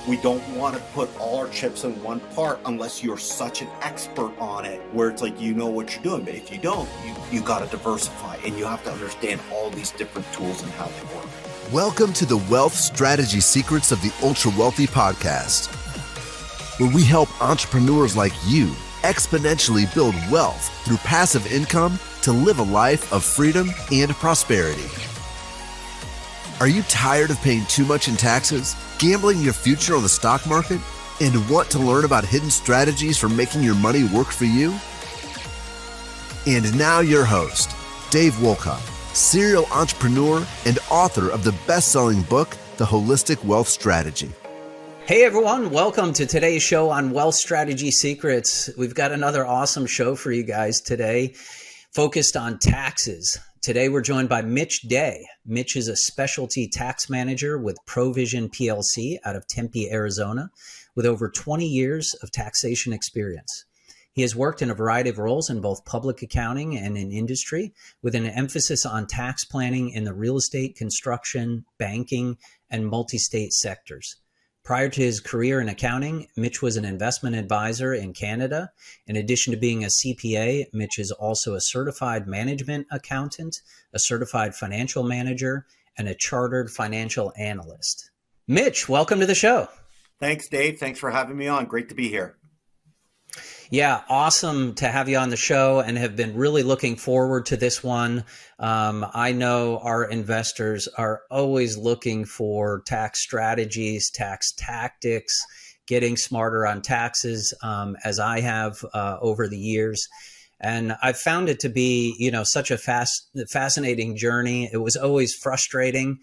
We don't want to put all our chips in one part unless you're such an expert on it, where it's like you know what you're doing. But if you don't, you got to diversify, and you have to understand all these different tools and how they work. Welcome to the Wealth Strategy Secrets of the Ultra Wealthy podcast, where we help entrepreneurs like you exponentially build wealth through passive income to live a life of freedom and prosperity. Are you tired of paying too much in taxes, gambling your future on the stock market, and want to learn about hidden strategies for making your money work for you? And now your host, Dave Wolcott, serial entrepreneur and author of the best-selling book, The Holistic Wealth Strategy. Hey everyone, welcome to today's show on Wealth Strategy Secrets. We've got another awesome show for you guys today, focused on taxes. Today we're joined by Mitch Day. Mitch is a specialty tax manager with Provision PLC out of Tempe, Arizona, with over 20 years of taxation experience. He has worked in a variety of roles in both public accounting and in industry, with an emphasis on tax planning in the real estate, construction, banking, and multi-state sectors. Prior to his career in accounting, Mitch was an investment advisor in Canada. In addition to being a CPA, Mitch is also a certified management accountant, a certified financial manager, and a chartered financial analyst. Mitch, welcome to the show. Thanks, Dave. Thanks for having me on. Great to be here. Yeah, awesome to have you on the show, and have been really looking forward to this one. I know our investors are always looking for tax strategies, tax tactics, getting smarter on taxes, as I have over the years. And I've found it to be, such a fascinating journey. It was always frustrating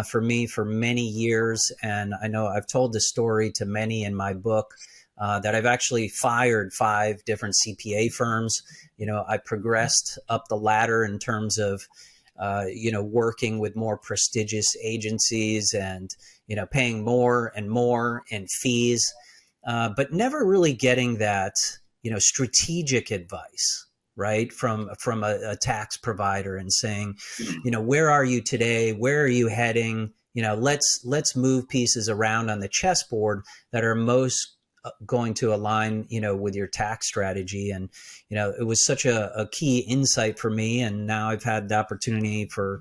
for me for many years. And I know I've told the story to many in my book. That I've actually fired 5 different CPA firms. I progressed up the ladder in terms of, working with more prestigious agencies and, paying more and more in fees, but never really getting that, strategic advice, right, from a tax provider and saying, where are you today? Where are you heading? Let's move pieces around on the chessboard that are most going to align, with your tax strategy. And, it was such a key insight for me. And now I've had the opportunity for,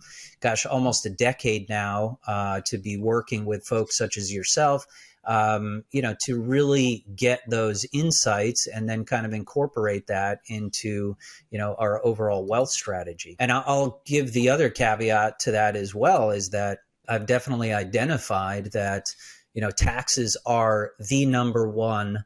almost a decade now, to be working with folks such as yourself, to really get those insights and then kind of incorporate that into, our overall wealth strategy. And I'll give the other caveat to that as well, is that I've definitely identified that taxes are the number one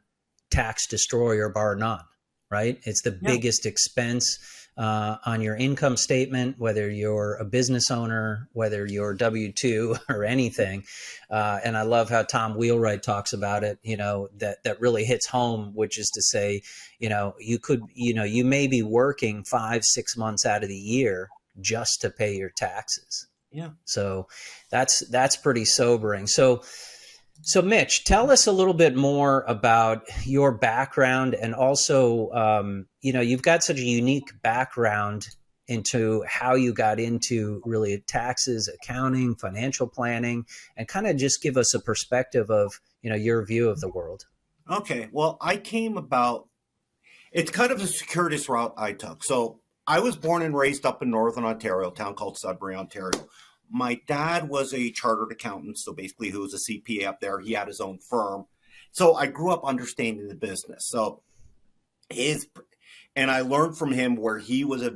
tax destroyer, bar none, right? It's the biggest expense on your income statement, whether you're a business owner, whether you're W-2 or anything. And I love how Tom Wheelwright talks about it, that really hits home, which is to say, you may be working 5-6 months out of the year just to pay your taxes. Yeah. So that's pretty sobering. So Mitch, tell us a little bit more about your background, and also, you've got such a unique background into how you got into really taxes, accounting, financial planning, and kind of just give us a perspective of, your view of the world. Okay. Well, it's kind of a circuitous route I took. So I was born and raised up in Northern Ontario, a town called Sudbury, Ontario. My dad was a chartered accountant, so basically he was a CPA up there. He had his own firm. So I grew up understanding the business. And I learned from him where he was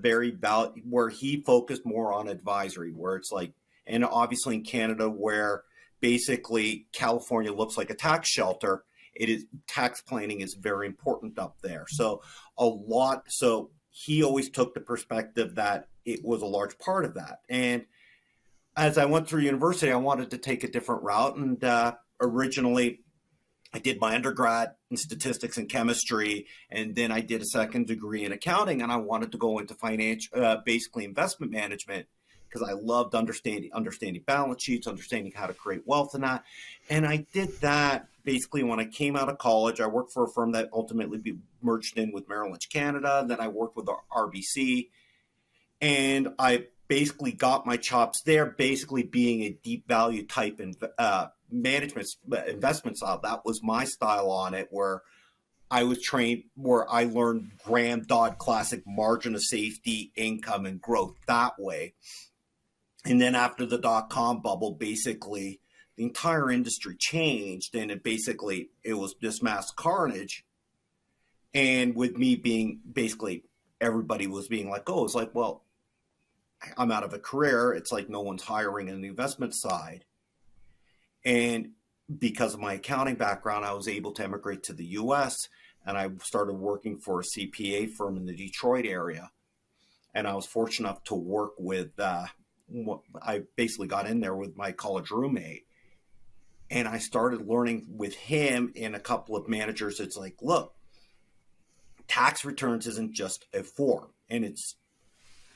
where he focused more on advisory, where it's like, and obviously in Canada, where basically California looks like a tax shelter, tax planning is very important up there. So he always took the perspective that it was a large part of that. And as I went through university, I wanted to take a different route. And originally, I did my undergrad in statistics and chemistry, and then I did a second degree in accounting. And I wanted to go into basically investment management, because I loved understanding balance sheets, understanding how to create wealth and that. And I did that basically when I came out of college. I worked for a firm that ultimately merged in with Merrill Lynch Canada. Then I worked with RBC. And I basically got my chops there, basically being a deep value type management investment style. That was my style on it, where I was trained, where I learned Graham Dodd classic margin of safety, income, and growth that way. And then after the dot-com bubble, basically the entire industry changed, and it was just mass carnage. And with me being basically, everybody was being like, oh, it's like, well, I'm out of a career. It's like no one's hiring in the investment side. And because of my accounting background, I was able to emigrate to the US, and I started working for a CPA firm in the Detroit area. And I was fortunate enough to work with, I basically got in there with my college roommate. And I started learning with him and a couple of managers. It's like, look, tax returns isn't just a form, and it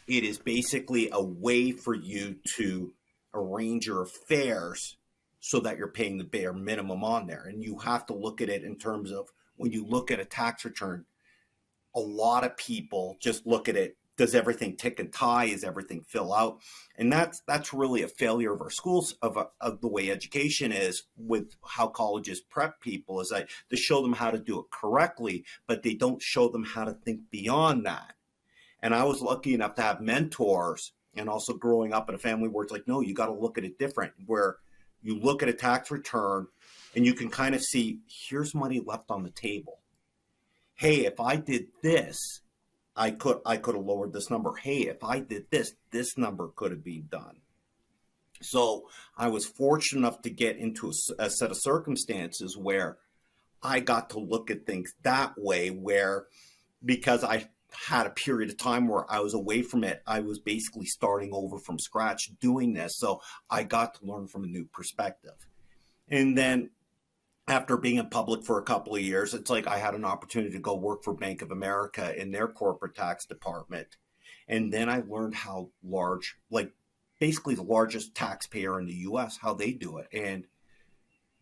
is basically a way for you to arrange your affairs so that you're paying the bare minimum on there. And you have to look at it in terms of, when you look at a tax return, a lot of people just look at it, does everything tick and tie? Is everything fill out? And that's really a failure of our schools, of the way education is, with how colleges prep people, is that they show them how to do it correctly, but they don't show them how to think beyond that. And I was lucky enough to have mentors, and also growing up in a family where it's like, no, you got to look at it different, where you look at a tax return and you can kind of see, here's money left on the table. Hey, if I did this, I could have lowered this number. Hey, if I did this, this number could have been done. So I was fortunate enough to get into a set of circumstances where I got to look at things that way, where, because I had a period of time where I was away from it, I was basically starting over from scratch doing this. So I got to learn from a new perspective. And then after being in public for a couple of years, it's like I had an opportunity to go work for Bank of America in their corporate tax department. And then I learned how large, like basically the largest taxpayer in the US, how they do it. And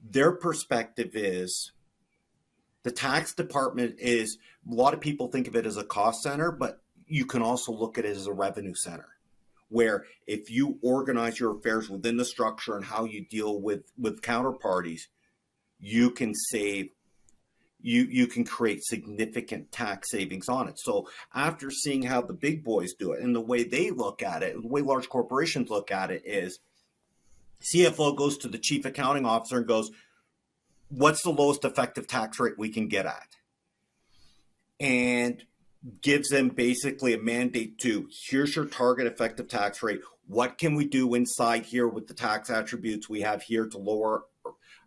their perspective is, the tax department is, a lot of people think of it as a cost center, but you can also look at it as a revenue center, where if you organize your affairs within the structure and how you deal with counterparties, you can save, you can create significant tax savings on it. So after seeing how the big boys do it, and the way they look at it, the way large corporations look at it is, CFO goes to the chief accounting officer and goes, what's the lowest effective tax rate we can get at? And gives them basically a mandate to, here's your target effective tax rate. What can we do inside here with the tax attributes we have here to lower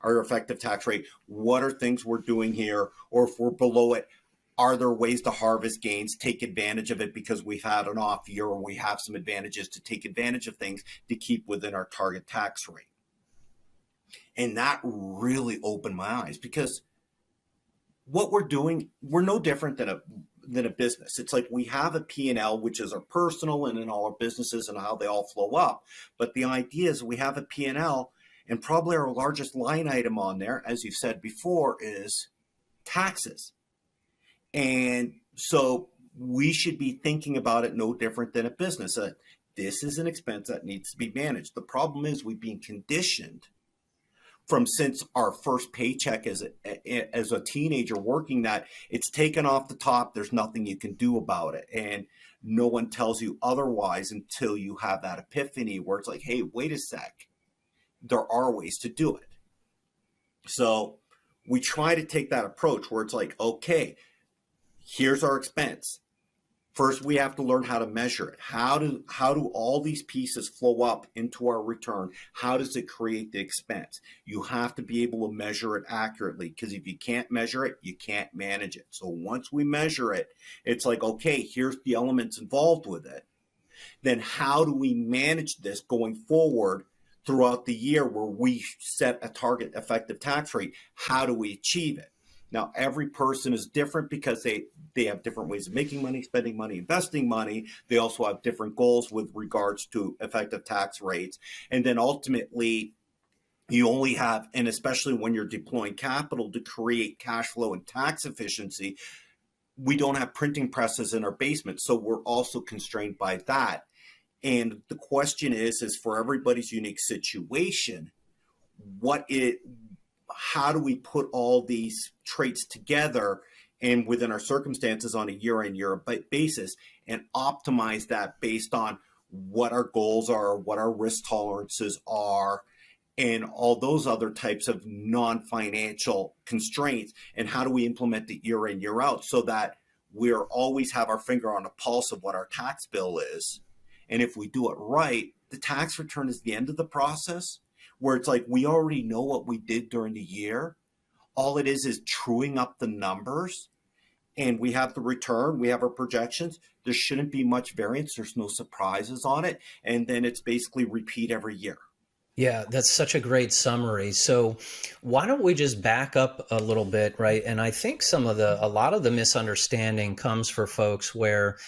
our effective tax rate? What are things we're doing here? Or if we're below it, are there ways to harvest gains, take advantage of it because we've had an off year, or we have some advantages to take advantage of things to keep within our target tax rate? And that really opened my eyes, because what we're doing, we're no different than a business. It's like we have a P&L, which is our personal and in all our businesses and how they all flow up. But the idea is we have a P&L, and probably our largest line item on there, as you've said before, is taxes. And so we should be thinking about it no different than a business. This is an expense that needs to be managed. The problem is we've been conditioned from since our first paycheck as a teenager working, that it's taken off the top. There's nothing you can do about it. And no one tells you otherwise until you have that epiphany where it's like, hey, wait a sec. There are ways to do it. So we try to take that approach where it's like, okay, here's our expense. First, we have to learn how to measure it. How do all these pieces flow up into our return? How does it create the expense? You have to be able to measure it accurately, because if you can't measure it, you can't manage it. So once we measure it, it's like, okay, here's the elements involved with it. Then how do we manage this going forward throughout the year, where we set a target effective tax rate? How do we achieve it? Now, every person is different because they have different ways of making money, spending money, investing money. They also have different goals with regards to effective tax rates. And then ultimately, you only have, and especially when you're deploying capital to create cash flow and tax efficiency, we don't have printing presses in our basement. So we're also constrained by that. And the question is for everybody's unique situation, how do we put all these traits together and within our circumstances on a year in, year out basis and optimize that based on what our goals are, what our risk tolerances are, and all those other types of non-financial constraints, and how do we implement it year in, year out so that we're always have our finger on the pulse of what our tax bill is. And if we do it right, the tax return is the end of the process, where it's like we already know what we did during the year. All it is truing up the numbers, and we have the return, we have our projections. There shouldn't be much variance. There's no surprises on it. And then it's basically repeat every year. Yeah, that's such a great summary. So why don't we just back up a little bit, right? And I think a lot of the misunderstanding comes for folks where,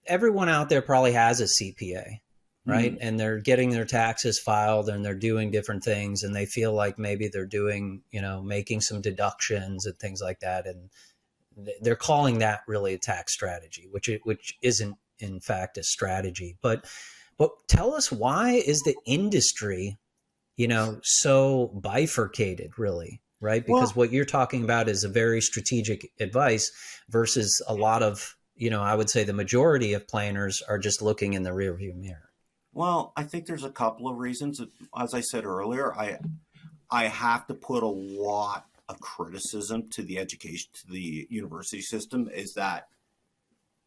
everyone out there probably has a CPA, right? Mm-hmm. And they're getting their taxes filed and they're doing different things, and they feel like maybe they're doing, making some deductions and things like that. And they're calling that really a tax strategy, which isn't in fact a strategy. But tell us, why is the industry, so bifurcated, really, right? Because what you're talking about is a very strategic advice versus a lot of, I would say the majority of planners are just looking in the rearview mirror. Well, I think there's a couple of reasons. As I said earlier, I have to put a lot of criticism to the education, to the university system, is that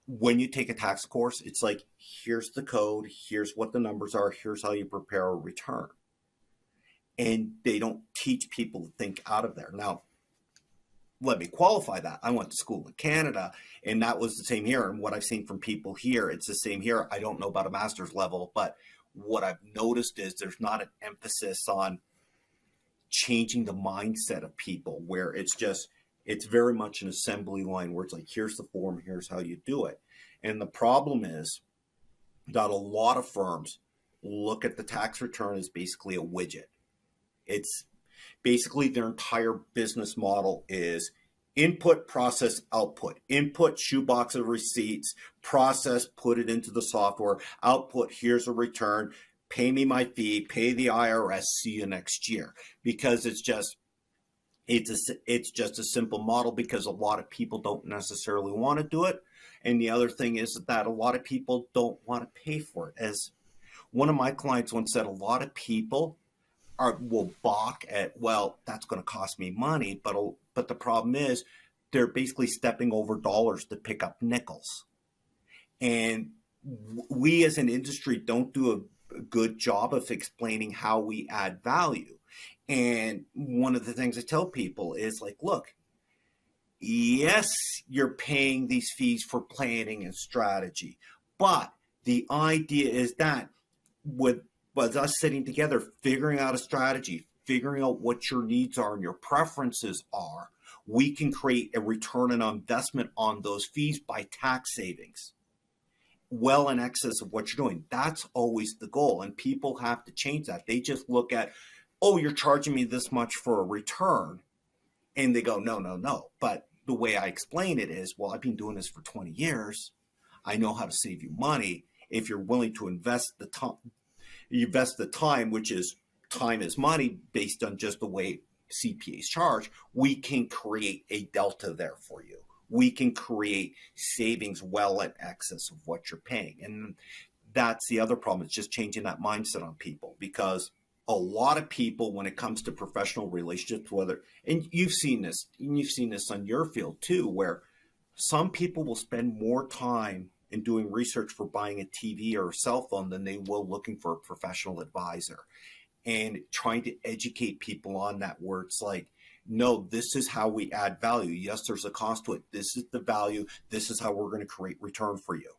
when you take a tax course, it's like, here's the code, here's what the numbers are, here's how you prepare a return. And they don't teach people to think out of there. Now, let me qualify that. I went to school in Canada, and that was the same here. And what I've seen from people here, it's the same here. I don't know about a master's level, but what I've noticed is there's not an emphasis on changing the mindset of people, where it's very much an assembly line where it's like, here's the form, here's how you do it. And the problem is that a lot of firms look at the tax return as basically a widget. It's basically their entire business model is input, process, output. Input, shoebox of receipts, process, put it into the software, output, here's a return, pay me my fee, pay the IRS, see you next year. Because it's just a simple model, because a lot of people don't necessarily want to do it. And the other thing is that a lot of people don't want to pay for it. As one of my clients once said, a lot of people will balk at, well, that's going to cost me money. But the problem is they're basically stepping over dollars to pick up nickels. And we as an industry don't do a good job of explaining how we add value. And one of the things I tell people is like, look, yes, you're paying these fees for planning and strategy, but the idea is that with us sitting together, figuring out a strategy, figuring out what your needs are and your preferences are, we can create a return on investment on those fees by tax savings, well in excess of what you're doing. That's always the goal. And people have to change that. They just look at, oh, you're charging me this much for a return. And they go, no. But the way I explain it is, well, I've been doing this for 20 years. I know how to save you money. If you're willing to invest the time, which is time is money based on just the way CPAs charge, we can create a delta there for you. We can create savings well in excess of what you're paying. And that's the other problem. It's just changing that mindset on people, because a lot of people, when it comes to professional relationships, and you've seen this on your field too, where some people will spend more time in doing research for buying a TV or a cell phone than they will looking for a professional advisor, and trying to educate people on that, where it's like, no, this is how we add value. Yes, there's a cost to it. This is the value. This is how we're going to create return for you.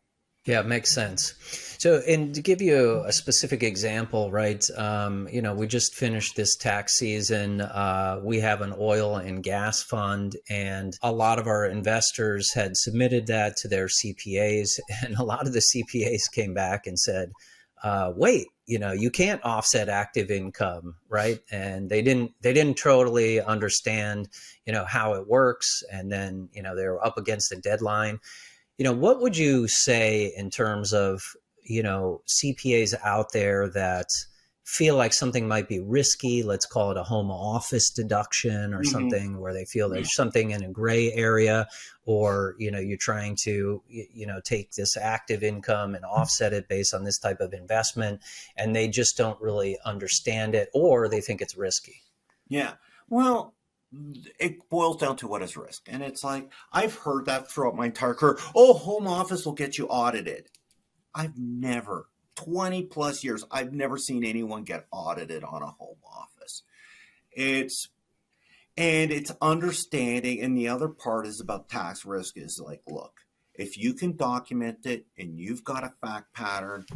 Yeah, it makes sense. So, and to give you a specific example, right, we just finished this tax season. We have an oil and gas fund, and a lot of our investors had submitted that to their CPAs, and a lot of the CPAs came back and said, wait, you can't offset active income, right? And they didn't totally understand, how it works. And then, they were up against a deadline. What would you say in terms of CPAs out there that feel like something might be risky. Let's call it a home office deduction or something where they feel there's something in a gray area, or, you're trying to, take this active income and offset it based on this type of investment, and they just don't really understand it, or they think it's risky. Yeah. Well, it boils down to what is risk. And it's like, I've heard that throughout my entire career. Oh, home office will get you audited. I've never, 20 plus years, I've never seen anyone get audited on a home office. It's understanding. And the other part is about tax risk is like, look, if you can document it and you've got a fact pattern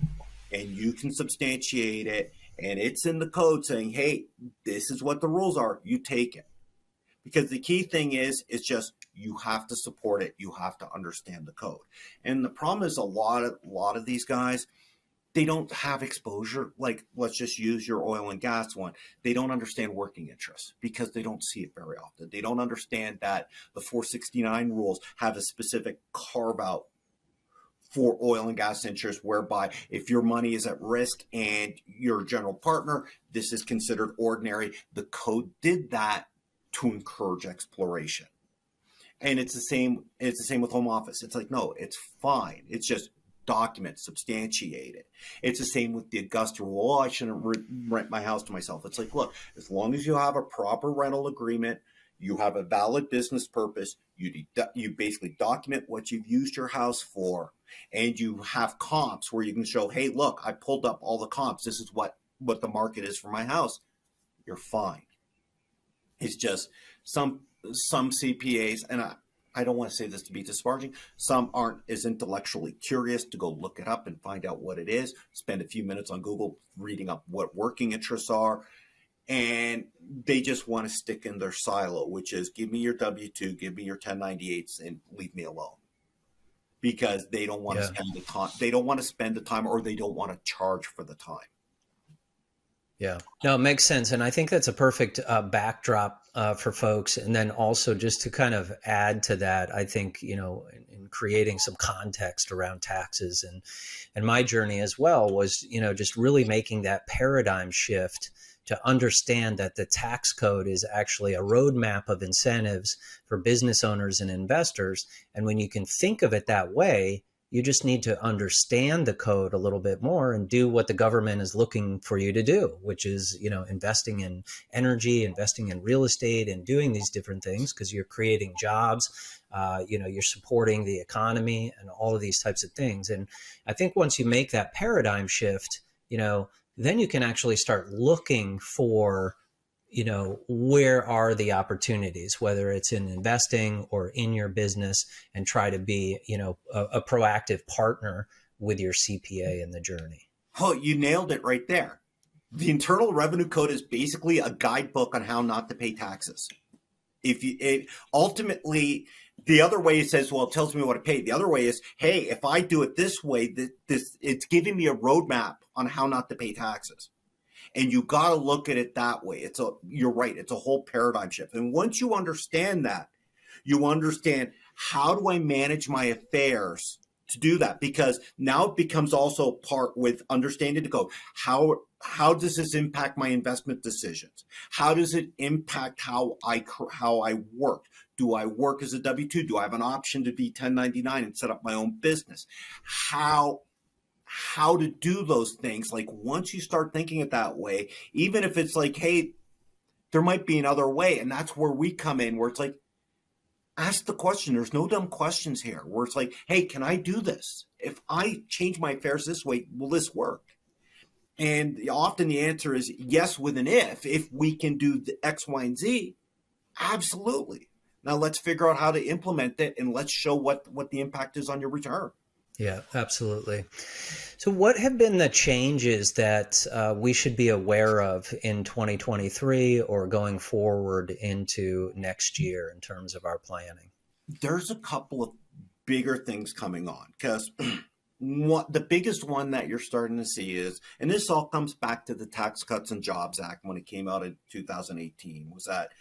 and you can substantiate it and it's in the code saying, hey, this is what the rules are, you take it. Because the key thing is just you have to support it. You have to understand the code. And the problem is a lot of these guys, they don't have exposure. Like, let's just use your oil and gas one. They don't understand working interest because they don't see it very often. They don't understand that the 469 rules have a specific carve out for oil and gas interest, whereby if your money is at risk and you're a general partner, this is considered ordinary. The code did that to encourage exploration. And it's the same with home office. It's like, no, it's fine. It's just document, substantiate it. It's the same with the Augusta rule. Oh, I shouldn't rent my house to myself. It's like, look, as long as you have a proper rental agreement, you have a valid business purpose, you basically document what you've used your house for, and you have comps where you can show, hey, look, I pulled up all the comps. This is what the market is for my house. You're fine. It's just some CPAs, and I don't want to say this to be disparaging, some aren't as intellectually curious to go look it up and find out what it is, spend a few minutes on Google reading up what working interests are, and they just want to stick in their silo, which is give me your W-2, give me your 1098s, and leave me alone. Because they don't want to spend the time. They don't want to spend the time, or they don't want to charge for the time. Yeah, no, it makes sense. And I think that's a perfect backdrop for folks. And then also just to kind of add to that, I think, in creating some context around taxes and my journey as well was, just really making that paradigm shift to understand that the tax code is actually a roadmap of incentives for business owners and investors. And when you can think of it that way, you just need to understand the code a little bit more and do what the government is looking for you to do, which is, investing in energy, investing in real estate, and doing these different things because you're creating jobs, you're supporting the economy and all of these types of things. And I think once you make that paradigm shift, then you can actually start looking for, where are the opportunities, whether it's in investing or in your business, and try to be, a proactive partner with your CPA in the journey. Oh, you nailed it right there. The Internal Revenue Code is basically a guidebook on how not to pay taxes. Ultimately, the other way it says, well, it tells me what to pay. The other way is, hey, if I do it this way, it's giving me a roadmap on how not to pay taxes. And you got to look at it that way. You're right. It's a whole paradigm shift. And once you understand that, you understand, how do I manage my affairs to do that? Because now it becomes also part with understanding the code. How does this impact my investment decisions? How does it impact how I work? Do I work as a W-2? Do I have an option to be 1099 and set up my own business? How to do those things. Like, once you start thinking it that way, even if it's like, hey, there might be another way. And that's where we come in, where it's like, ask the question. There's no dumb questions here, where it's like, hey, can I do this? If I change my affairs this way, will this work? And often the answer is yes, with an if we can do the X, Y, and Z, absolutely. Now let's figure out how to implement it, and let's show what the impact is on your return. Yeah, absolutely. So what have been the changes that we should be aware of in 2023 or going forward into next year in terms of our planning? There's a couple of bigger things coming on, because the biggest one that you're starting to see is, and this all comes back to the Tax Cuts and Jobs Act when it came out in 2018, was that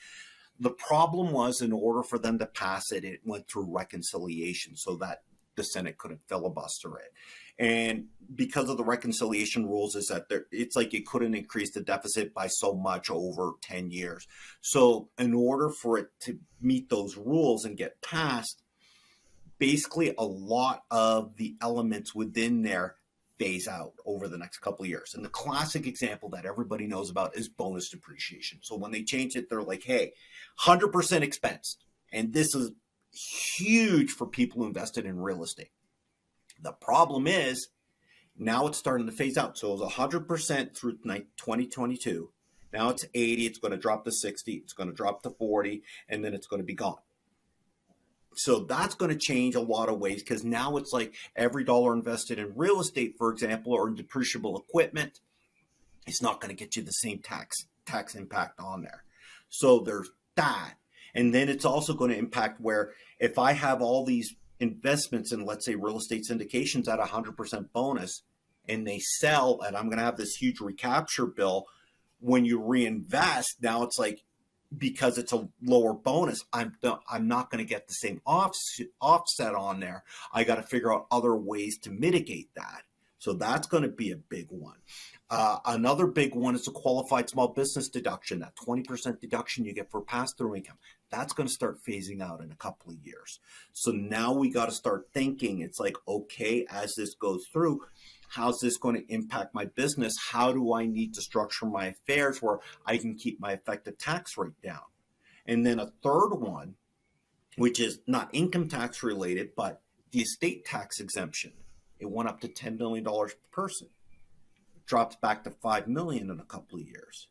the problem was, in order for them to pass it, it went through reconciliation so that the Senate couldn't filibuster it. And because of the reconciliation rules is that it's like you couldn't increase the deficit by so much over 10 years. So in order for it to meet those rules and get passed, basically a lot of the elements within there phase out over the next couple of years. And the classic example that everybody knows about is bonus depreciation. So when they change it, they're like, hey, 100% expensed. And this is huge for people who invested in real estate. The problem is now it's starting to phase out. So it was 100% through 2022. Now it's 80, it's going to drop to 60, it's going to drop to 40, and then it's going to be gone. So that's going to change a lot of ways, because now it's like every dollar invested in real estate, for example, or in depreciable equipment, it's not going to get you the same tax impact on there. So there's that. And then it's also going to impact where if I have all these investments in, let's say, real estate syndications at 100% bonus, and they sell, and I'm going to have this huge recapture bill, when you reinvest, now it's like, because it's a lower bonus, I'm not going to get the same offset on there. I got to figure out other ways to mitigate that. So that's going to be a big one. Another big one is a qualified small business deduction, that 20% deduction you get for pass-through income. That's going to start phasing out in a couple of years. So now we got to start thinking, it's like, okay, as this goes through, how's this going to impact my business? How do I need to structure my affairs where I can keep my effective tax rate down? And then a third one, which is not income tax related, but the estate tax exemption. It went up to $10 million per person. It drops back to $5 million in a couple of years.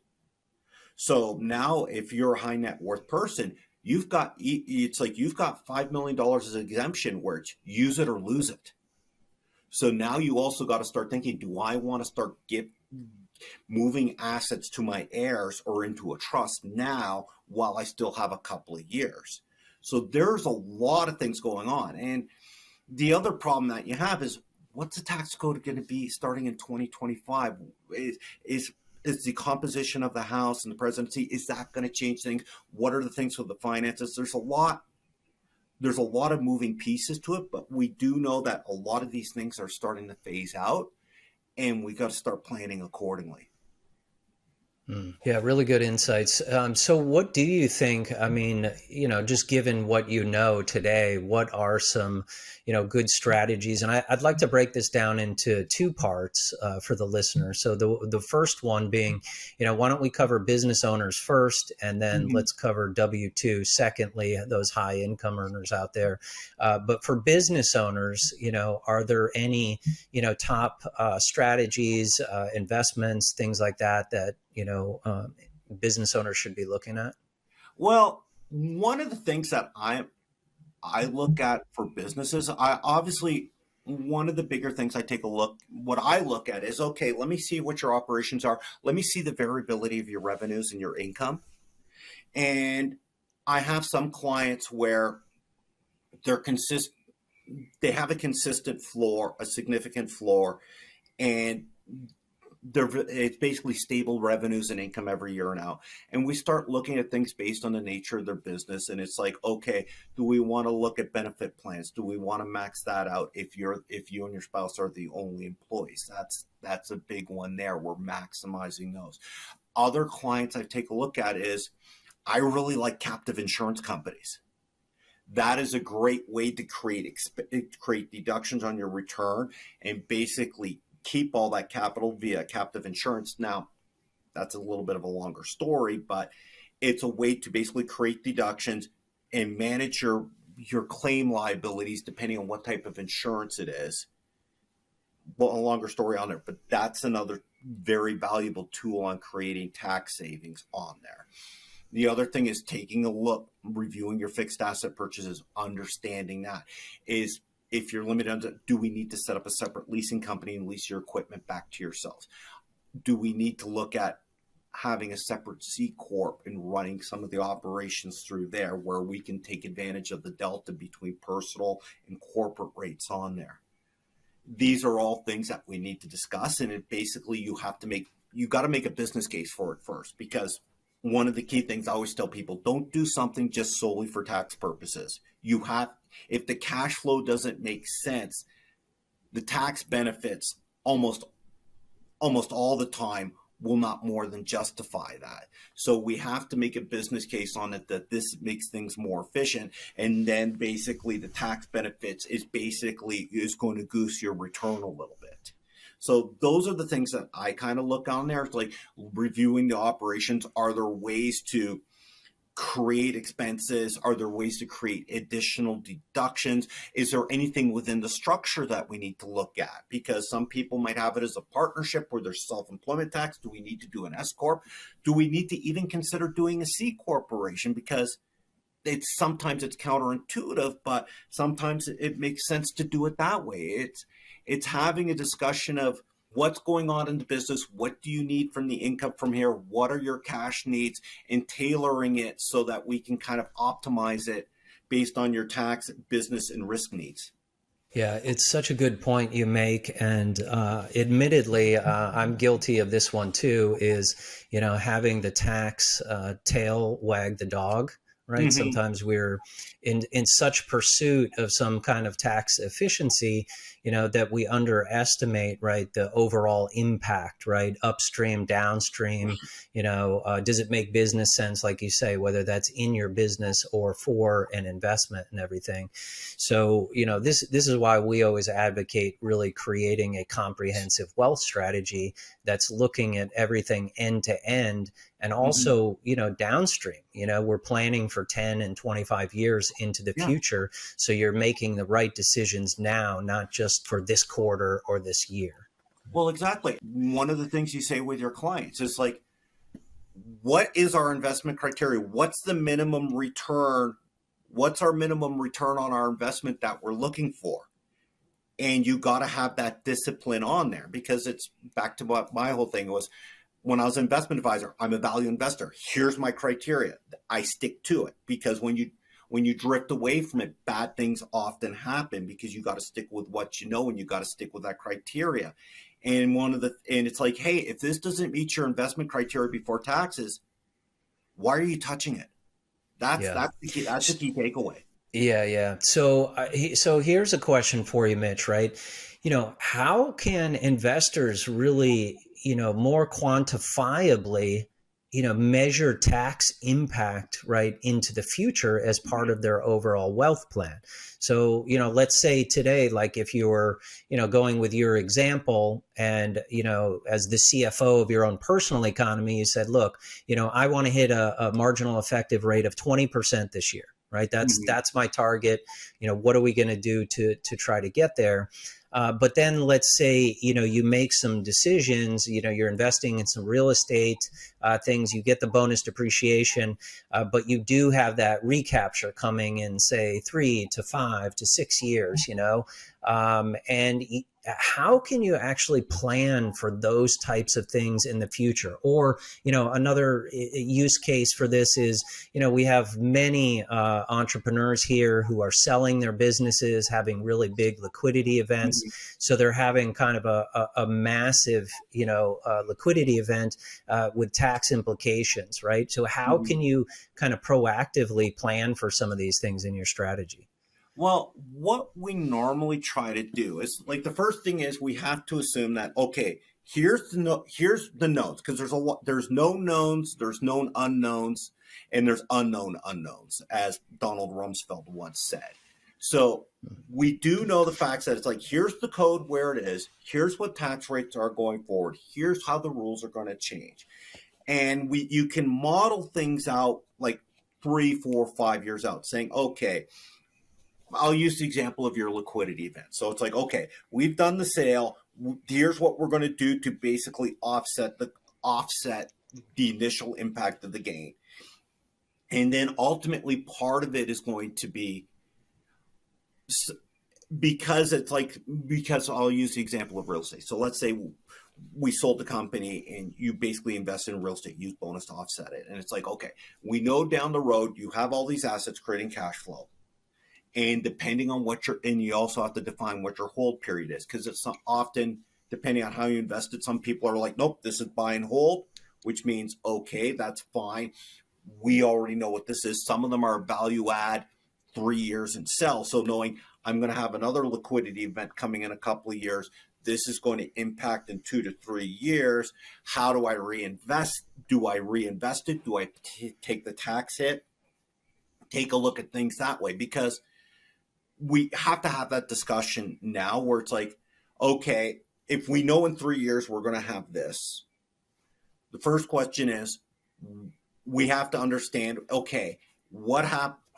So now if you're a high net worth person, it's like you've got $5 million as an exemption where it's use it or lose it. So now you also got to start thinking, do I want to start moving assets to my heirs or into a trust now while I still have a couple of years? So there's a lot of things going on. And the other problem that you have is, what's the tax code going to be starting in 2025? Is the composition of the House and the presidency, is that going to change things? What are the things with the finances? There's a lot of moving pieces to it, but we do know that a lot of these things are starting to phase out, and we got to start planning accordingly. Yeah, really good insights. So what do you think, I mean, just given what you know today, what are some, good strategies? And I'd like to break this down into two parts for the listener. So the first one being, why don't we cover business owners first, and then let's cover W-2 secondly, those high income earners out there. But for business owners, are there any, top strategies, investments, things like that, business owners should be looking at? Well, one of the things that I look at for businesses, one of the bigger things what I look at is, okay, let me see what your operations are. Let me see the variability of your revenues and your income. And I have some clients where they have a consistent floor, a significant floor, and it's basically stable revenues and income every year now. And we start looking at things based on the nature of their business. And it's like, okay, do we want to look at benefit plans? Do we want to max that out if you and your spouse are the only employees? That's a big one there. We're maximizing those. Other clients I take a look at is, I really like captive insurance companies. That is a great way to create deductions on your return and basically keep all that capital via captive insurance. Now, that's a little bit of a longer story, but it's a way to basically create deductions and manage your claim liabilities depending on what type of insurance it is. Well, a longer story on there, but that's another very valuable tool on creating tax savings on there. The other thing is taking a look, reviewing your fixed asset purchases, understanding that is, if you're limited on, do we need to set up a separate leasing company and lease your equipment back to yourselves? Do we need to look at having a separate C Corp and running some of the operations through there where we can take advantage of the delta between personal and corporate rates on there? These are all things that we need to discuss. And it basically, you got to make a business case for it first, because one of the key things I always tell people, don't do something just solely for tax purposes. If the cash flow doesn't make sense, the tax benefits almost all the time will not more than justify that. So we have to make a business case on it that this makes things more efficient. And then basically the tax benefits is going to goose your return a little bit. So those are the things that I kind of look on there. It's like reviewing the operations. Are there ways to create expenses? Are there ways to create additional deductions? Is there anything within the structure that we need to look at? Because some people might have it as a partnership where there's self-employment tax. Do we need to do an S corp? Do we need to even consider doing a C corporation? Because sometimes it's counterintuitive, but sometimes it makes sense to do it that way. It's having a discussion of what's going on in the business, what do you need from the income from here, what are your cash needs, and tailoring it so that we can kind of optimize it based on your tax, business, and risk needs. Yeah, it's such a good point you make. And admittedly, I'm guilty of this one too, is, having the tax tail wag the dog. Right. Mm-hmm. Sometimes we're in such pursuit of some kind of tax efficiency, that we underestimate, right, the overall impact, right, upstream, downstream. Does it make business sense, like you say, whether that's in your business or for an investment and everything. So, this is why we always advocate really creating a comprehensive wealth strategy that's looking at everything end to end. And also, downstream, we're planning for 10 and 25 years into the future. So you're making the right decisions now, not just for this quarter or this year. Well, exactly. One of the things you say with your clients is like, what is our investment criteria? What's the minimum return? What's our minimum return on our investment that we're looking for? And you got to have that discipline on there, because it's back to what my whole thing was. When I was an investment advisor, I'm a value investor. Here's my criteria. I stick to it, because when you drift away from it, bad things often happen, because you got to stick with what you know, and you got to stick with that criteria. And it's like, hey, if this doesn't meet your investment criteria before taxes, why are you touching it? That's the key. That's the key takeaway. Yeah. So here's a question for you, Mitch, right? How can investors really, more quantifiably, measure tax impact right into the future as part of their overall wealth plan? So, let's say today, like if you were, going with your example and, as the CFO of your own personal economy, you said, look, I want to hit a marginal effective rate of 20% this year. Right. That's my target. What are we going to do to try to get there? But then let's say, you make some decisions, you're investing in some real estate things, you get the bonus depreciation, but you do have that recapture coming in, say, 3 to 5 to 6 years, and how can you actually plan for those types of things in the future? Or, another use case for this is, we have many entrepreneurs here who are selling their businesses, having really big liquidity events. Mm-hmm. So they're having kind of a massive, liquidity event with tax implications, right? So how can you kind of proactively plan for some of these things in your strategy? Well, what we normally try to do is, like, the first thing is we have to assume that, okay, here's the knowns, because there's known knowns, there's known unknowns, and there's unknown unknowns, as Donald Rumsfeld once said. So we do know the facts that it's like, here's the code where it is, here's what tax rates are going forward, here's how the rules are going to change. And you can model things out like 3, 4, 5 years out, saying, okay, I'll use the example of your liquidity event. So it's like, okay, we've done the sale. Here's what we're going to do to basically offset the initial impact of the gain. And then ultimately part of it is going to be, because I'll use the example of real estate. So let's say we sold the company and you basically invested in real estate, use bonus to offset it. And it's like, okay, we know down the road you have all these assets creating cash flow. And depending on and you also have to define what your hold period is, because it's often, depending on how you invested, some people are like, nope, this is buy and hold, which means, okay, that's fine. We already know what this is. Some of them are value add, 3 years and sell. So knowing I'm going to have another liquidity event coming in a couple of years. This is going to impact in 2 to 3 years. How do I reinvest? Do I reinvest it? Do I take the tax hit? Take a look at things that way, because we have to have that discussion now where it's like, okay, if we know in 3 years we're going to have this, the first question is, we have to understand, okay,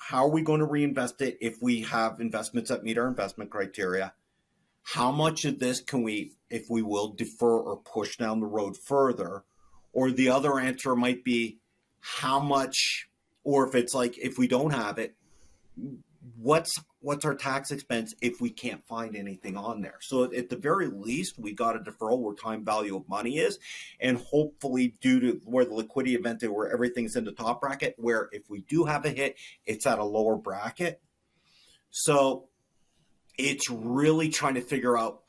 how are we going to reinvest it if we have investments that meet our investment criteria? How much of this can we, if we will, defer or push down the road further? Or the other answer might be how much, or if it's like, if we don't have it, what's our tax expense if we can't find anything on there? So at the very least, we got a deferral where time value of money is, and hopefully due to where the liquidity event where everything's in the top bracket, where if we do have a hit, it's at a lower bracket. So it's really trying to figure out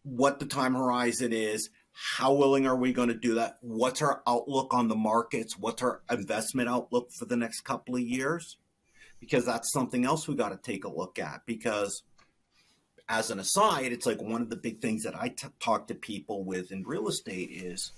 what the time horizon is. How willing are we going to do that? What's our outlook on the markets? What's our investment outlook for the next couple of years? Because that's something else we got to take a look at. Because as an aside, it's like one of the big things that I talk to people with in real estate is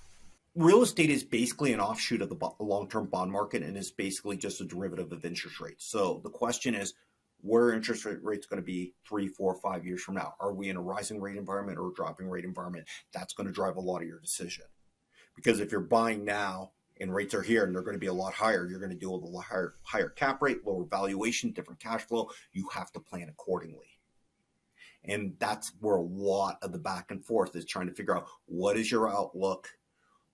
basically an offshoot of the long-term bond market, and is basically just a derivative of interest rates. So the question is, where are interest rates going to be 3, 4, 5 years from now? Are we in a rising rate environment or a dropping rate environment? That's going to drive a lot of your decision. Because if you're buying now and rates are here and they're going to be a lot higher, you're going to deal with a higher cap rate, lower valuation, different cash flow. You have to plan accordingly. And that's where a lot of the back and forth is trying to figure out, what is your outlook?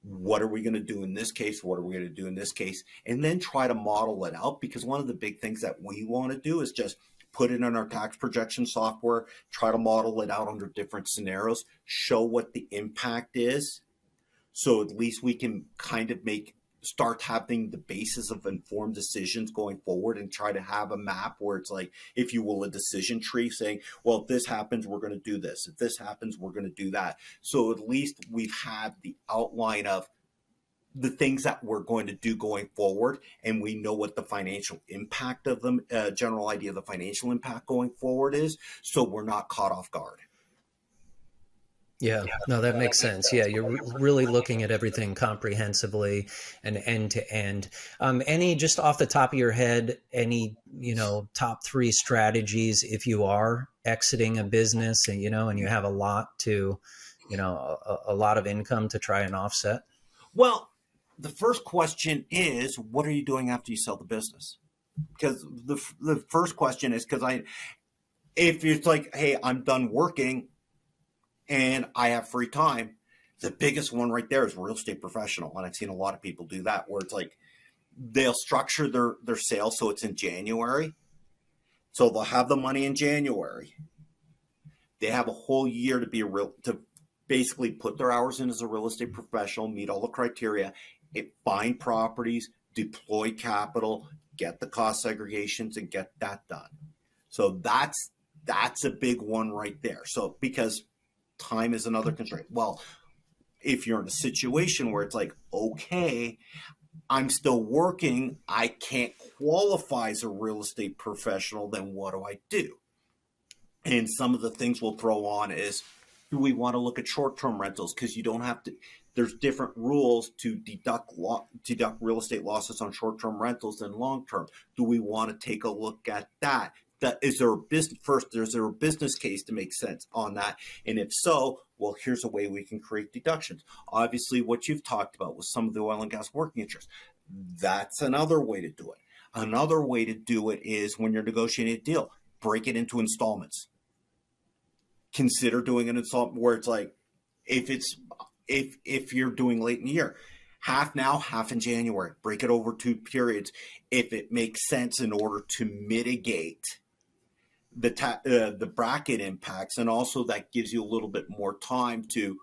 What are we going to do in this case? What are we going to do in this case? And then try to model it out, because one of the big things that we want to do is just put it in our tax projection software, try to model it out under different scenarios, show what the impact is. So at least we can kind of start having the basis of informed decisions going forward, and try to have a map where it's like, if you will, a decision tree saying, well, if this happens, we're going to do this. If this happens, we're going to do that. So at least we've had the outline of the things that we're going to do going forward, and we know what the financial impact of them, general idea of the financial impact going forward is, so we're not caught off guard. Yeah, no, that makes sense. Yeah, you're really looking at everything comprehensively and end to end. Any, just off the top of your head, any, top 3 strategies if you are exiting a business and, and you have a lot to, a lot of income to try and offset? Well, the first question is, what are you doing after you sell the business? Because the first question is, if it's like, hey, I'm done working and I have free time, the biggest one right there is real estate professional. And I've seen a lot of people do that, where it's like they'll structure their sale so it's in January. So they'll have the money in January. They have a whole year to basically put their hours in as a real estate professional, meet all the criteria, find properties, deploy capital, get the cost segregations, and get that done. So that's a big one right there. So because time is another constraint. Well, if you're in a situation where it's like, okay, I'm still working, I can't qualify as a real estate professional, then what do I do? And some of the things we'll throw on is, do we want to look at short-term rentals? Because you don't have to, there's different rules to deduct real estate losses on short-term rentals than long-term. Do we want to take a look at that? Is there a business case to make sense on that? And if so, well, here's a way we can create deductions. Obviously, what you've talked about with some of the oil and gas working interest, that's another way to do it. Another way to do it is, when you're negotiating a deal, break it into installments. Consider doing an installment where it's like, if you're doing late in the year, half now, half in January, break it over 2 periods if it makes sense, in order to mitigate the bracket impacts. And also that gives you a little bit more time to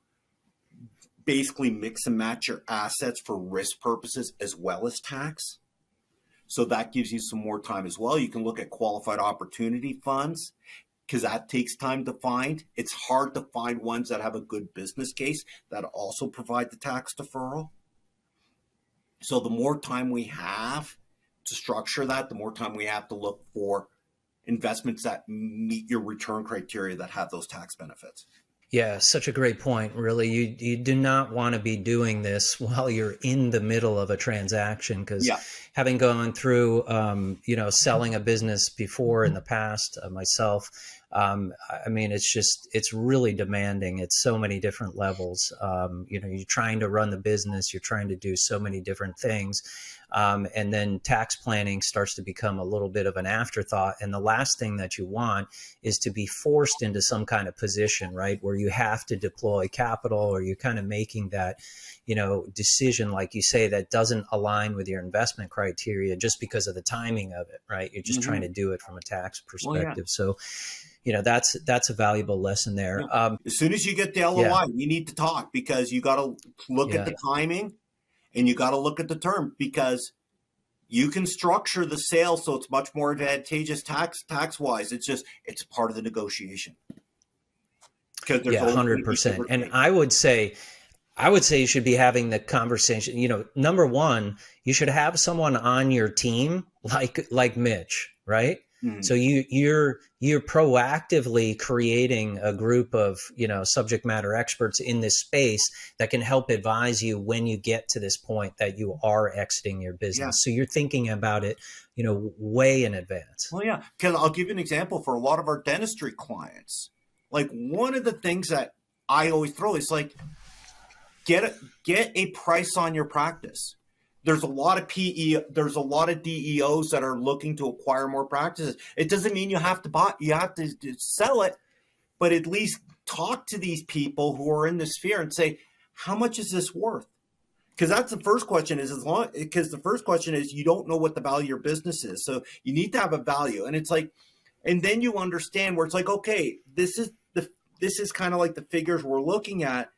basically mix and match your assets for risk purposes as well as tax. So that gives you some more time as well. You can look at qualified opportunity funds, because that takes time to find. It's hard to find ones that have a good business case that also provide the tax deferral. So the more time we have to structure that, the more time we have to look for investments that meet your return criteria that have those tax benefits. Yeah, such a great point. Really, you do not want to be doing this while you're in the middle of a transaction, because Yeah. having gone through, selling a business before in the past myself, I mean, it's really demanding. It's so many different levels. You're trying to run the business, you're trying to do so many different things. And then tax planning starts to become a little bit of an afterthought. And the last thing that you want is to be forced into some kind of position, right, where you have to deploy capital, or you're kind of making that, decision, like you say, that doesn't align with your investment criteria just because of the timing of it, right? You're just trying to do it from a tax perspective. So, that's a valuable lesson there. Yeah. As soon as you get the LOI, you need to talk, because you got to look at the timing. And you got to look at the term, because you can structure the sale so it's much more advantageous tax wise. It's part of the negotiation. 100%. And I would say you should be having the conversation. Number one, you should have someone on your team like Mitch, right? Mm-hmm. So you're proactively creating a group of, subject matter experts in this space that can help advise you when you get to this point that you are exiting your business. Yeah. So you're thinking about it, way in advance. Well, yeah, because I'll give you an example for a lot of our dentistry clients. Like, one of the things that I always throw is like, get a price on your practice. There's a lot of there's a lot of DEOs that are looking to acquire more practices. It doesn't mean you have to sell it, but at least talk to these people who are in the sphere and say, how much is this worth? Because that's the first question because the first question is, you don't know what the value of your business is. So you need to have a value. And it's like, and then you understand where it's like, okay, this is kind of like the figures we're looking at.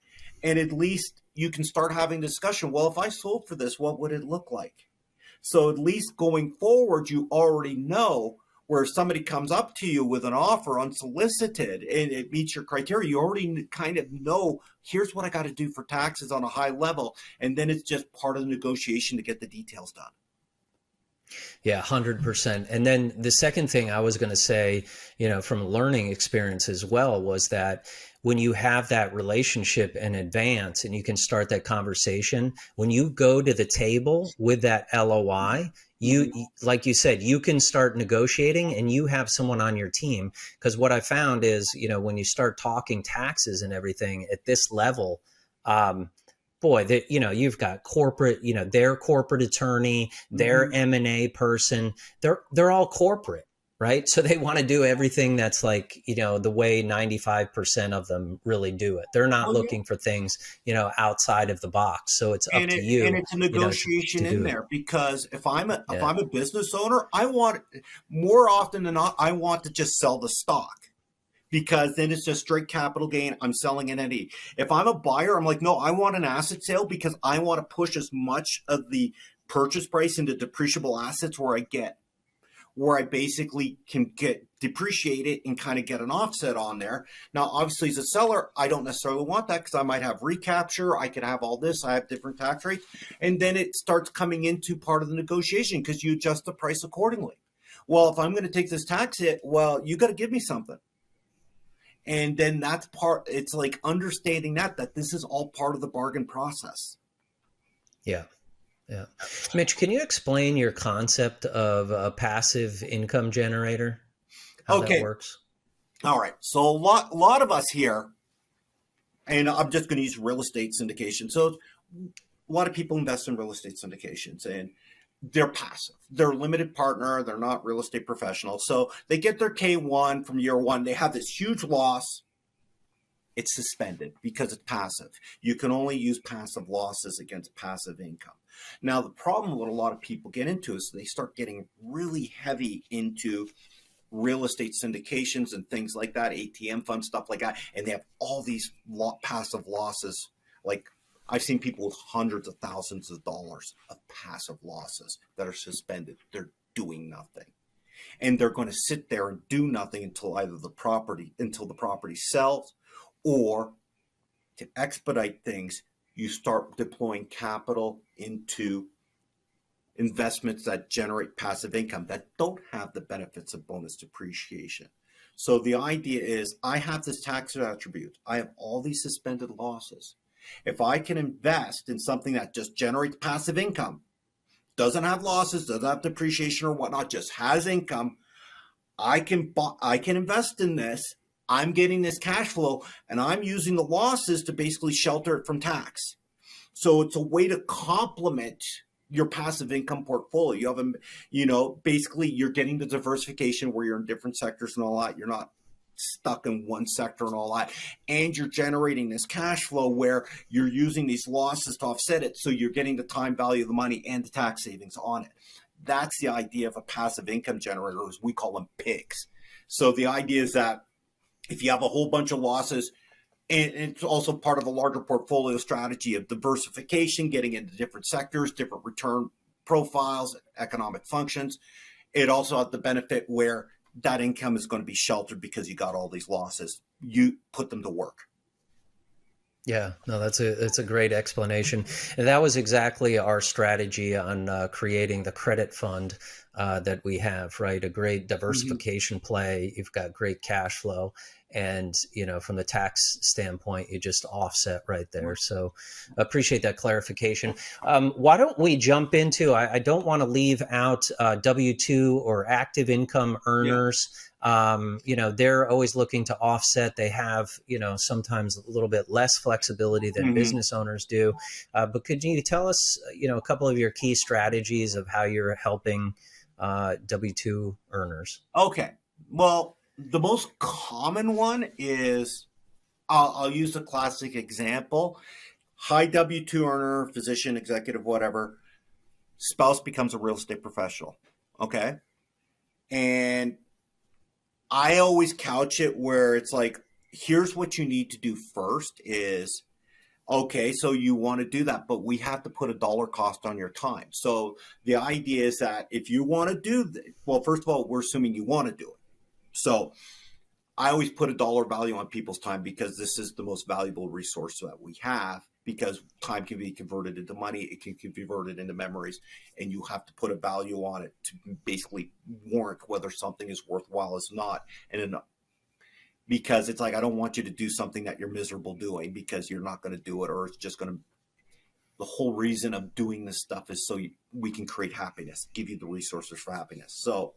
And at least you can start having discussion. Well, if I sold for this, what would it look like? So at least going forward, you already know where somebody comes up to you with an offer unsolicited and it meets your criteria. You already kind of know, here's what I got to do for taxes on a high level. And then it's just part of the negotiation to get the details done. Yeah, 100%. And then the second thing I was going to say, from a learning experience as well, was that when you have that relationship in advance and you can start that conversation, when you go to the table with that LOI, like you said, you can start negotiating and you have someone on your team. Because what I found is, when you start talking taxes and everything at this level, you've got corporate, their corporate attorney, their M&A person, they're all corporate, right? So they want to do everything that's like, the way 95% of them really do it. They're not looking for things, outside of the box. So it's up to you. And it's a negotiation in there, because if I'm a business owner, I want, more often than not, I want to just sell the stock. Because then it's just straight capital gain. I'm selling an entity. If I'm a buyer, I'm like, no, I want an asset sale, because I want to push as much of the purchase price into depreciable assets where I basically can get depreciated and kind of get an offset on there. Now, obviously, as a seller, I don't necessarily want that, because I might have recapture. I could have all this. I have different tax rates. And then it starts coming into part of the negotiation, because you adjust the price accordingly. Well, if I'm going to take this tax hit, well, you got to give me something. And then it's like understanding that this is all part of the bargain process. Yeah. Yeah. Mitch, can you explain your concept of a passive income generator? How that works? All right. So a lot of us here, and I'm just going to use real estate syndication. So a lot of people invest in real estate syndications, and they're passive. They're limited partner. They're not real estate professionals. So they get their K1 from year one. They have this huge loss. It's suspended because it's passive. You can only use passive losses against passive income. Now, the problem what a lot of people get into is they start getting really heavy into real estate syndications and things like that, ATM funds, stuff like that. And they have all these passive losses. Like, I've seen people with hundreds of thousands of dollars of passive losses that are suspended. They're doing nothing. And they're going to sit there and do nothing until the property sells, or to expedite things, you start deploying capital into investments that generate passive income that don't have the benefits of bonus depreciation. So the idea is I have this tax attribute. I have all these suspended losses. If I can invest in something that just generates passive income, doesn't have losses, doesn't have depreciation or whatnot, just has income, I can invest in this. I'm getting this cash flow, and I'm using the losses to basically shelter it from tax. So it's a way to complement your passive income portfolio. You have basically you're getting the diversification where you're in different sectors and all that. You're not stuck in one sector and all that. And you're generating this cash flow where you're using these losses to offset it. So you're getting the time value of the money and the tax savings on it. That's the idea of a passive income generator, as we call them PIGs. So the idea is that if you have a whole bunch of losses, and it's also part of a larger portfolio strategy of diversification, getting into different sectors, different return profiles, economic functions. It also has the benefit where that income is going to be sheltered because you got all these losses. You put them to work. Yeah, no, that's a great explanation. And that was exactly our strategy on creating the credit fund that we have, right? A great diversification play. You've got great cash flow. And, from the tax standpoint, you just offset right there. So appreciate that clarification. Why don't we jump into, I don't want to leave out W-2 or active income earners. Yeah. They're always looking to offset. They have, sometimes a little bit less flexibility than business owners do. But could you tell us, a couple of your key strategies of how you're helping W-2 earners? Okay. Well, the most common one is, I'll use a classic example. High W-2 earner, physician, executive, whatever, spouse becomes a real estate professional. Okay. And I always couch it where it's like, here's what you need to do first is, okay, so you want to do that, but we have to put a dollar cost on your time. So the idea is that if you want to do, well, first of all, we're assuming you want to do it. So I always put a dollar value on people's time because this is the most valuable resource that we have, because time can be converted into money. It can be converted into memories, and you have to put a value on it to basically warrant whether something is worthwhile or not. And because it's like, I don't want you to do something that you're miserable doing because you're not going to do it, or it's just going to, the whole reason of doing this stuff is so we can create happiness, give you the resources for happiness. So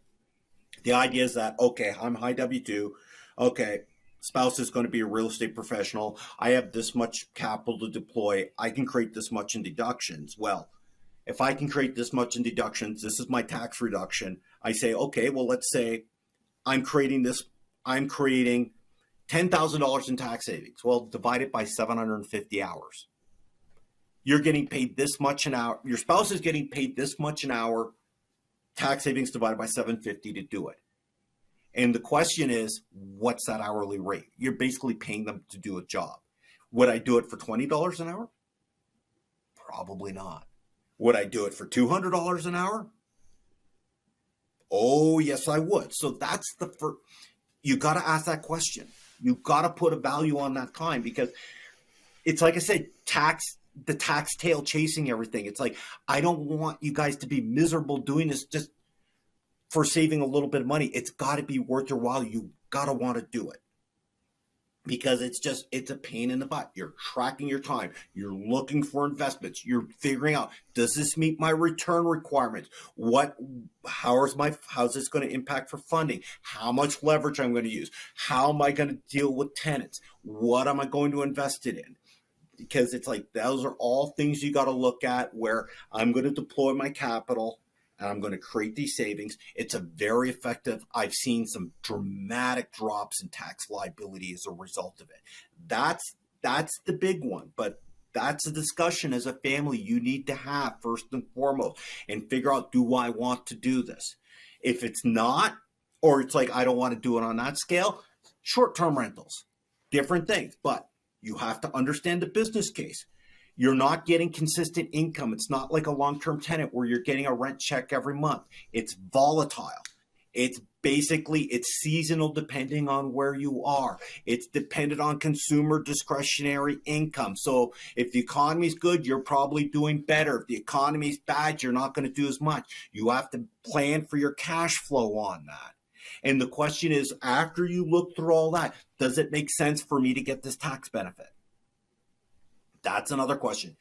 the idea is that, okay, I'm high W-2. Okay, spouse is going to be a real estate professional. I have this much capital to deploy. I can create this much in deductions. Well, if I can create this much in deductions, this is my tax reduction. I say, okay, well, let's say I'm creating $10,000 in tax savings. Well, divide it by 750 hours. You're getting paid this much an hour. Your spouse is getting paid this much an hour. Tax savings divided by 750 to do it. And the question is, what's that hourly rate? You're basically paying them to do a job. Would I do it for $20 an hour? Probably not. Would I do it for $200 an hour? Oh, yes, I would. So that's the first. You got to ask that question. You got to put a value on that time, because it's like I said, the tax tail chasing everything. It's like, I don't want you guys to be miserable doing this just for saving a little bit of money. It's got to be worth your while. You got to want to do it, because it's a pain in the butt. You're tracking your time. You're looking for investments. You're figuring out, does this meet my return requirements? How's this going to impact for funding? How much leverage I'm going to use? How am I going to deal with tenants? What am I going to invest it in? Because it's like, those are all things you got to look at, where I'm going to deploy my capital and I'm going to create these savings. It's a very effective. I've seen some dramatic drops in tax liability as a result of it. That's the big one. But that's a discussion as a family you need to have first and foremost, and figure out, do I want to do this? If it's not, or it's like, I don't want to do it on that scale, short-term rentals, different things. But you have to understand the business case. You're not getting consistent income. It's not like a long-term tenant where you're getting a rent check every month. It's volatile. It's basically, it's seasonal depending on where you are. It's dependent on consumer discretionary income. So if the economy's good, you're probably doing better. If the economy's bad, you're not going to do as much. You have to plan for your cash flow on that. And the question is, after you look through all that, does it make sense for me to get this tax benefit? That's another question.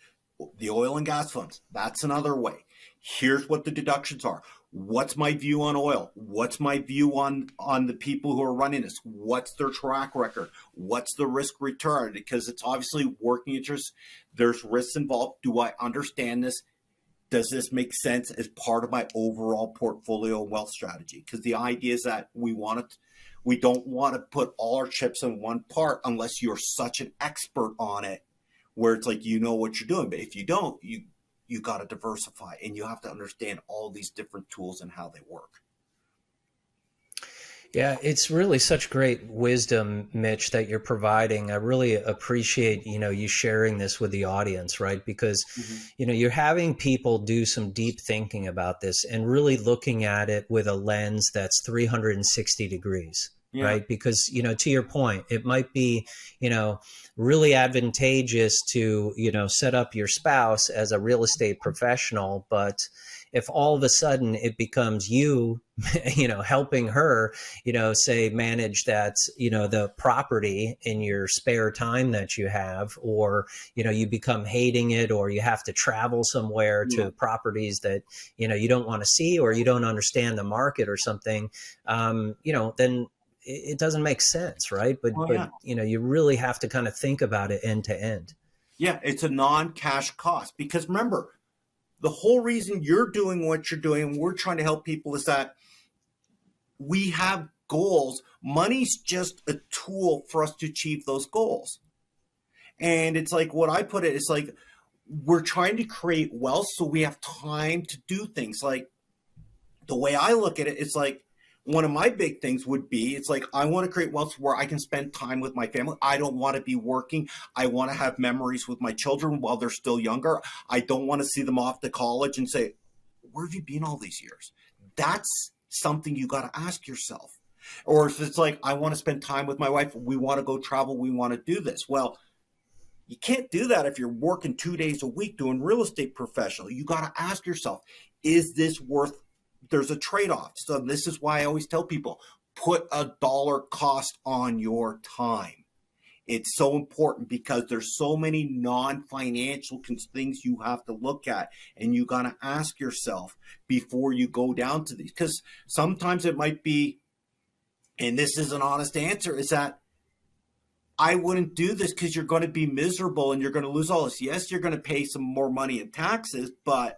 The oil and gas funds, that's another way. Here's what the deductions are. What's my view on oil? What's my view on the people who are running this? What's their track record? What's the risk return? Because it's obviously working interest. There's risks involved. Do I understand this? Does this make sense as part of my overall portfolio and wealth strategy? Because the idea is that we don't want to put all our chips in one part unless you're such an expert on it, where it's like, you know what you're doing. But if you don't, you got to diversify, and you have to understand all these different tools and how they work. Yeah, it's really such great wisdom, Mitch, that you're providing. I really appreciate, you sharing this with the audience, right? Because, you're having people do some deep thinking about this and really looking at it with a lens that's 360 degrees. Yeah. Right. Because, to your point, it might be, really advantageous to, set up your spouse as a real estate professional. But if all of a sudden it becomes you, helping her, say manage that, the property in your spare time that you have, or, you become hating it, or you have to travel somewhere to properties that, you don't want to see, or you don't understand the market or something, then it doesn't make sense, right? But you really have to kind of think about it end to end. Yeah, it's a non-cash cost, because remember, the whole reason you're doing what you're doing, and we're trying to help people, is that we have goals. Money's just a tool for us to achieve those goals. And it's like, what I put it, it's like, we're trying to create wealth so we have time to do things. Like, the way I look at it, it's like, one of my big things would be, it's like, I want to create wealth where I can spend time with my family. I don't want to be working. I want to have memories with my children while they're still younger. I don't want to see them off to college and say, where have you been all these years? That's something you got to ask yourself. Or if it's like, I want to spend time with my wife. We want to go travel. We want to do this. Well, you can't do that if you're working 2 days a week doing real estate professional. You got to ask yourself, is this worth? There's a trade-off. So this is why I always tell people, put a dollar cost on your time. It's so important, because there's so many non-financial things you have to look at, and you got to ask yourself before you go down to these. Because sometimes it might be, and this is an honest answer, is that I wouldn't do this because you're going to be miserable and you're going to lose all this. Yes, you're going to pay some more money in taxes, but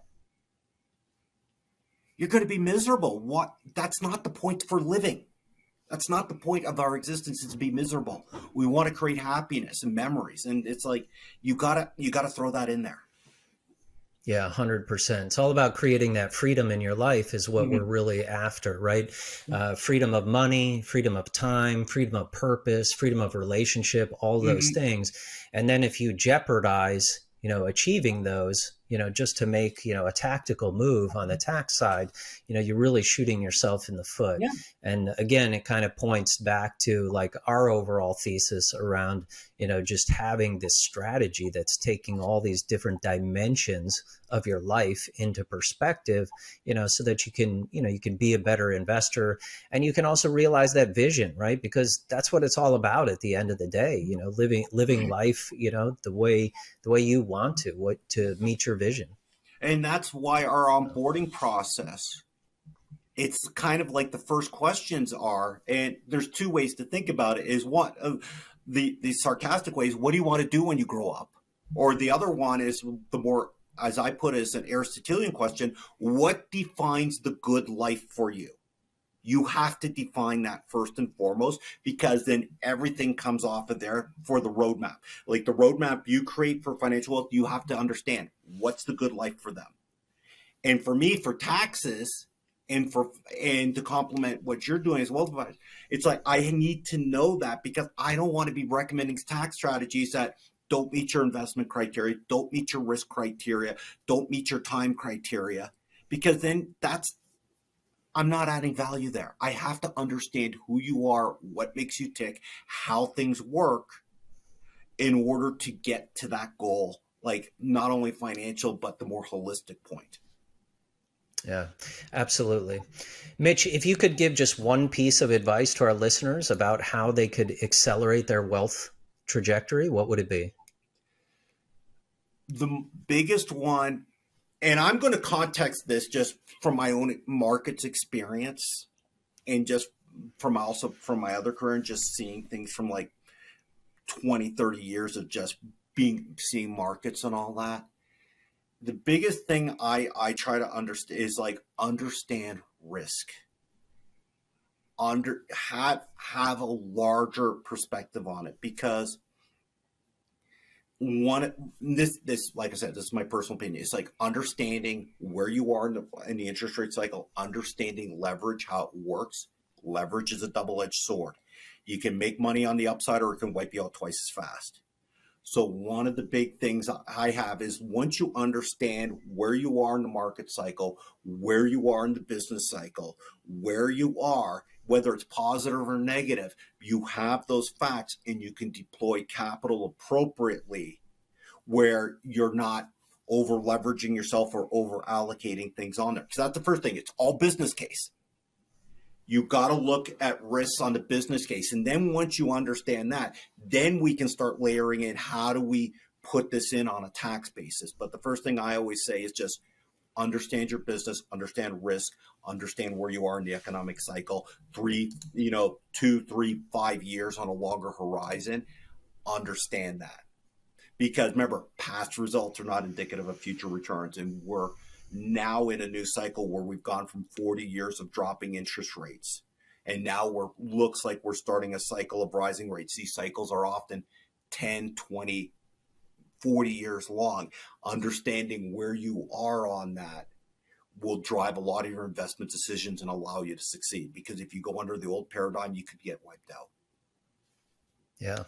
you're going to be miserable. What? That's not the point for living. That's not the point of our existence, is to be miserable. We want to create happiness and memories. And it's like, you gotta throw that in there. Yeah, 100%. It's all about creating that freedom in your life is what we're really after, right? Freedom of money, freedom of time, freedom of purpose, freedom of relationship, all those things. And then if you jeopardize, achieving those, just to make, a tactical move on the tax side, you're really shooting yourself in the foot. Yeah. And again, it kind of points back to like our overall thesis around, just having this strategy that's taking all these different dimensions of your life into perspective, so that you can be a better investor, and you can also realize that vision, right? Because that's what it's all about at the end of the day, living life, the way you want to meet your vision. And that's why our onboarding process, it's kind of like the first questions are, and there's two ways to think about it, is one of the sarcastic ways, what do you want to do when you grow up? Or the other one is the more, as I put it, as an Aristotelian question, what defines the good life for you? You have to define that first and foremost, because then everything comes off of there for the roadmap. Like the roadmap you create for financial wealth, you have to understand what's the good life for them. And for me, for taxes, and to complement what you're doing as well, it's like, I need to know that, because I don't want to be recommending tax strategies that don't meet your investment criteria, don't meet your risk criteria, don't meet your time criteria, because then I'm not adding value there. I have to understand who you are, what makes you tick, how things work in order to get to that goal, like not only financial, but the more holistic point. Yeah, absolutely. Mitch, if you could give just one piece of advice to our listeners about how they could accelerate their wealth trajectory, what would it be? The biggest one, and I'm going to context this just from my own markets experience and just from also from my other career and just seeing things from like 20, 30 years of just seeing markets and all that. The biggest thing I try to understand is like understand risk. Have a larger perspective on it, because this like I said, this is my personal opinion. It's like understanding where you are in the interest rate cycle, understanding leverage, how it works. Leverage is a double-edged sword. You can make money on the upside, or it can wipe you out twice as fast. So one of the big things I have is once you understand where you are in the market cycle, where you are in the business cycle, where you are, whether it's positive or negative, you have those facts and you can deploy capital appropriately where you're not over leveraging yourself or over allocating things on there. Because that's the first thing. It's all business case. You got to look at risks on the business case. And then once you understand that, then we can start layering in how do we put this in on a tax basis. But the first thing I always say is just understand your business, understand risk, understand where you are in the economic cycle, 2, 3, 5 years on a longer horizon. Understand that. Because remember, past results are not indicative of future returns. And we're now in a new cycle where we've gone from 40 years of dropping interest rates. And now looks like we're starting a cycle of rising rates. These cycles are often 10, 20, 40 years long. Understanding where you are on that will drive a lot of your investment decisions and allow you to succeed. Because if you go under the old paradigm, you could get wiped out. Yeah.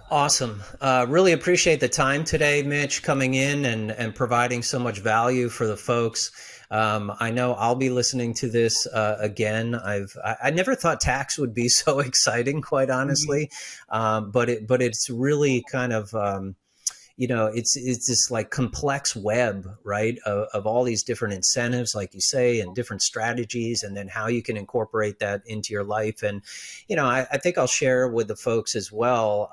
Awesome. Really appreciate the time today, Mitch, coming in and providing so much value for the folks. I know I'll be listening to this again. I never thought tax would be so exciting, quite honestly, but it's really kind of it's this like complex web, right, of all these different incentives, like you say, and different strategies, and then how you can incorporate that into your life. And, I think I'll share with the folks as well,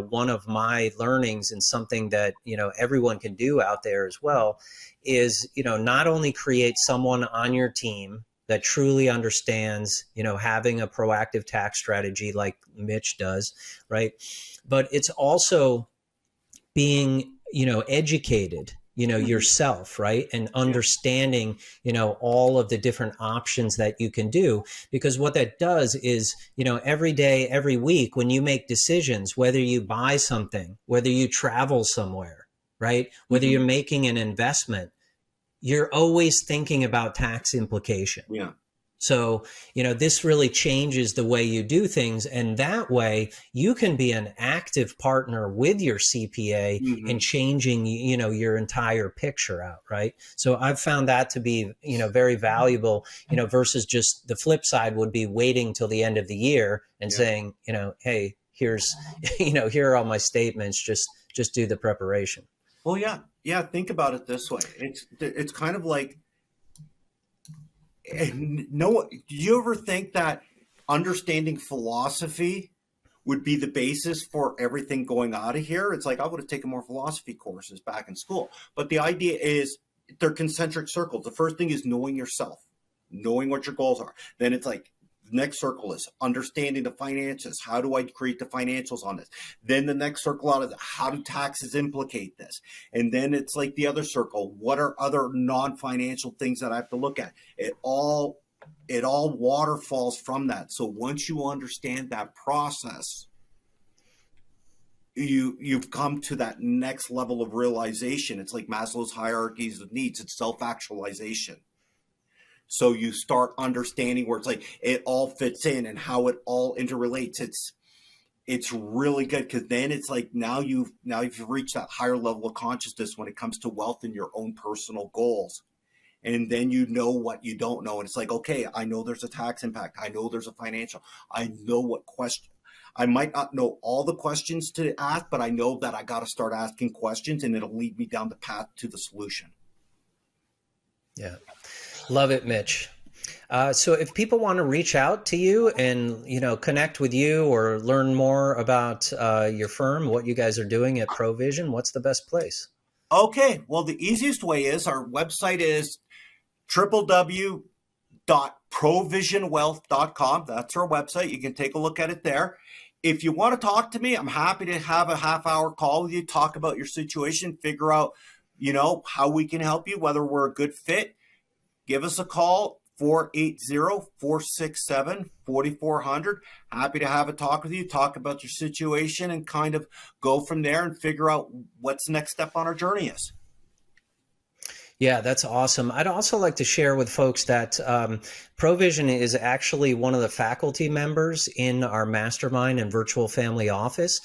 one of my learnings and something that, everyone can do out there as well is, not only create someone on your team that truly understands, having a proactive tax strategy like Mitch does, right? But it's also being, educated, yourself, right? And understanding, all of the different options that you can do, because what that does is, every day, every week, when you make decisions, whether you buy something, whether you travel somewhere, right? Whether you're making an investment, you're always thinking about tax implication. Yeah. So, this really changes the way you do things. And that way you can be an active partner with your CPA in changing, your entire picture out. Right. So I've found that to be, very valuable, versus just the flip side would be waiting till the end of the year and saying, hey, here's, here are all my statements. Just do the preparation. Well, yeah. Yeah. Think about it this way. It's kind of like, do you ever think that understanding philosophy would be the basis for everything going out of here? It's like I would have taken more philosophy courses back in school. But the idea is they're concentric circles. The first thing is knowing yourself, knowing what your goals are. Then it's like the next circle is understanding the finances. How do I create the financials on this? Then the next circle out of how do taxes implicate this? And then it's like the other circle. What are other non-financial things that I have to look at? It all waterfalls from that. So once you understand that process, you've come to that next level of realization. It's like Maslow's hierarchies of needs. It's self-actualization. So you start understanding where it's like it all fits in and how it all interrelates. It's really good, because then it's like now you've reached that higher level of consciousness when it comes to wealth and your own personal goals. And then you know what you don't know. And it's like, okay, I know there's a tax impact. I know there's a financial. I know what question. I might not know all the questions to ask, but I know that I got to start asking questions, and it'll lead me down the path to the solution. Yeah. Love it, Mitch. So if people want to reach out to you and, connect with you or learn more about your firm, what you guys are doing at Provision, what's the best place? Okay. Well, the easiest way is our website is www.provisionwealth.com. That's our website. You can take a look at it there. If you want to talk to me, I'm happy to have a half-hour call with you, talk about your situation, figure out, how we can help you, whether we're a good fit. Give us a call, 480-467-4400. Happy to have a talk with you, talk about your situation, and kind of go from there and figure out what's the next step on our journey is. Yeah, that's awesome. I'd also like to share with folks that Provision is actually one of the faculty members in our mastermind and virtual family office.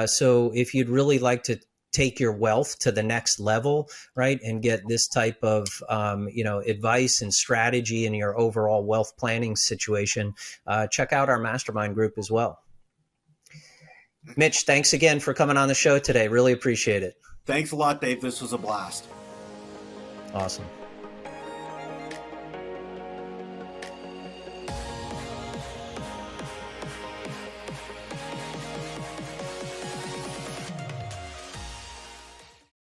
So if you'd really like to take your wealth to the next level, right, and get this type of advice and strategy in your overall wealth planning situation, check out our mastermind group as well. Mitch, thanks again for coming on the show today. Really appreciate it. Thanks a lot, Dave. This was a blast. Awesome.